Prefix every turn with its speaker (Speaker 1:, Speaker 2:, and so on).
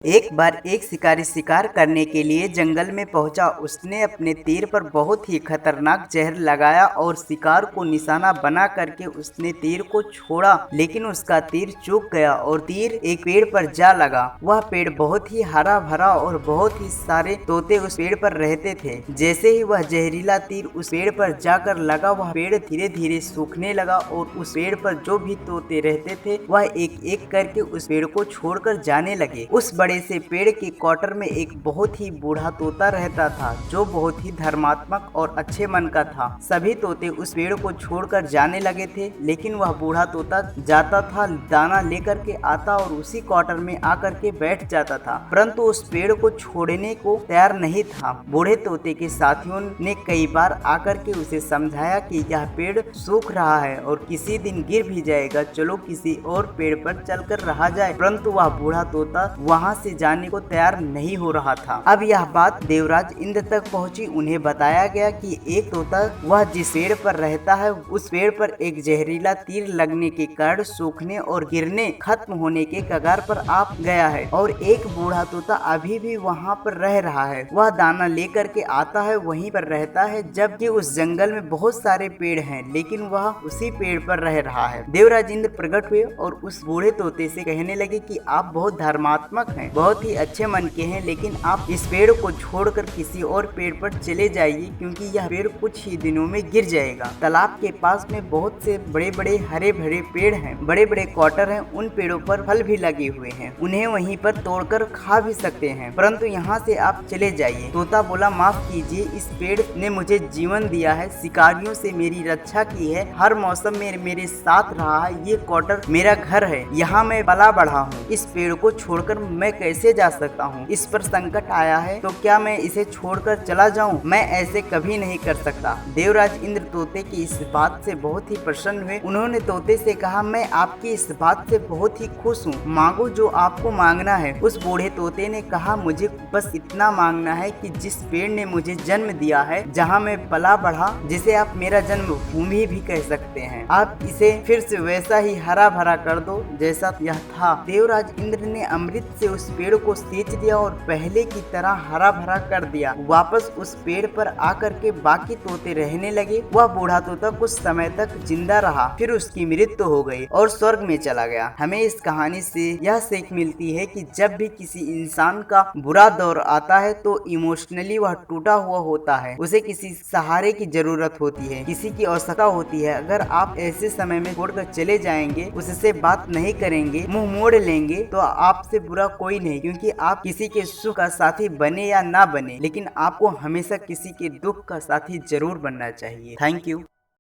Speaker 1: एक बार एक शिकारी शिकार करने के लिए जंगल में पहुंचा। उसने अपने तीर पर बहुत ही खतरनाक जहर लगाया और शिकार को निशाना बना करके उसने तीर को छोड़ा, लेकिन उसका तीर चूक गया और तीर एक पेड़ पर जा लगा। वह पेड़ बहुत ही हरा भरा और बहुत ही सारे तोते उस पेड़ पर रहते थे। जैसे ही वह जहरीला तीर उस पेड़ पर जाकर लगा, वह पेड़ धीरे धीरे सूखने लगा और उस पेड़ पर जो भी तोते रहते थे वह एक एक करके उस पेड़ को छोड़कर जाने लगे। उस बड़े से पेड़ के क्वार्टर में एक बहुत ही बूढ़ा तोता रहता था, जो बहुत ही धर्मात्मक और अच्छे मन का था। सभी तोते उस पेड़ को छोड़कर जाने लगे थे, लेकिन वह बूढ़ा तोता जाता था, दाना लेकर के आता और उसी क्वार्टर में आकर के बैठ जाता था, परंतु उस पेड़ को छोड़ने को तैयार नहीं था। बूढ़े तोते के साथियों ने कई बार आकर के उसे समझाया कि यह पेड़ सूख रहा है और किसी दिन गिर भी जाएगा, चलो किसी और पेड़ पर चलकर रहा जाए, परंतु वह बूढ़ा तोता वहां से जाने को तैयार नहीं हो रहा था। अब यह बात देवराज इंद्र तक पहुंची। उन्हें बताया गया कि एक तोता वह जिस पेड़ पर रहता है उस पेड़ पर एक जहरीला तीर लगने के कारण सूखने और गिरने खत्म होने के कगार पर आ गया है और एक बूढ़ा तोता अभी भी वहां पर रह रहा है। वह दाना लेकर के आता है, वहीं पर रहता है, जबकि उस जंगल में बहुत सारे पेड़ हैं, लेकिन वह उसी पेड़ पर रह रहा है। देवराज इंद्र प्रकट हुए और उस बूढ़े तोते से कहने लगे कि आप बहुत धर्मात्मक हैं, बहुत ही अच्छे मन के हैं, लेकिन आप इस पेड़ को छोड़कर किसी और पेड़ पर चले जाइए, क्योंकि यह पेड़ कुछ ही दिनों में गिर जाएगा। तालाब के पास में बहुत से बड़े बड़े हरे भरे पेड़ हैं, बड़े बड़े क्वार्टर हैं, उन पेड़ों पर फल भी लगे हुए हैं, उन्हें वहीं पर तोड़कर खा भी सकते हैं, परंतु यहाँ से आप चले जाइए। तोता बोला, माफ कीजिए, इस पेड़ ने मुझे जीवन दिया है, शिकारियों से मेरी रक्षा की है, हर मौसम में मेरे साथ रहा है, ये क्वार्टर मेरा घर है, यहाँ मैं पला बढ़ा हूँ, इस पेड़ को छोड़कर मैं कैसे जा सकता हूँ? इस पर संकट आया है तो क्या मैं इसे छोड़कर चला जाऊँ? मैं ऐसे कभी नहीं कर सकता। देवराज इंद्र तोते की इस बात से बहुत ही प्रसन्न हुए। उन्होंने तोते से कहा, मैं आपकी इस बात से बहुत ही खुश हूँ, मांगो जो आपको मांगना है। उस बूढ़े तोते ने कहा, मुझे बस इतना मांगना है कि जिस पेड़ ने मुझे जन्म दिया है, जहाँ मैं पला बढ़ा, जिसे आप मेरा जन्म भूमि भी कह सकते हैं, आप इसे फिर से वैसा ही हरा भरा कर दो जैसा यह था। देवराज इंद्र ने अमृत से उस पेड़ को सींच दिया और पहले की तरह हरा भरा कर दिया। वापस उस पेड़ पर आकर के बाकी तोते रहने लगे। वह बूढ़ा तोता कुछ समय तक जिंदा रहा, फिर उसकी मृत्यु हो गई और स्वर्ग में चला गया। हमें इस कहानी से यह सीख मिलती है कि जब भी किसी इंसान का बुरा दौर आता है तो इमोशनली वह टूटा हुआ होता है, उसे किसी सहारे की जरूरत होती है, किसी की आवश्यकता होती है। अगर आप ऐसे समय में छोड़कर चले जाएंगे, उससे बात नहीं करेंगे, मुंह मोड़ लेंगे, तो आपसे बुरा कोई नहीं, क्योंकि आप किसी के सुख का साथी बने या ना बने, लेकिन आपको हमेशा किसी के दुख का साथी जरूर बनना चाहिए। Thank you.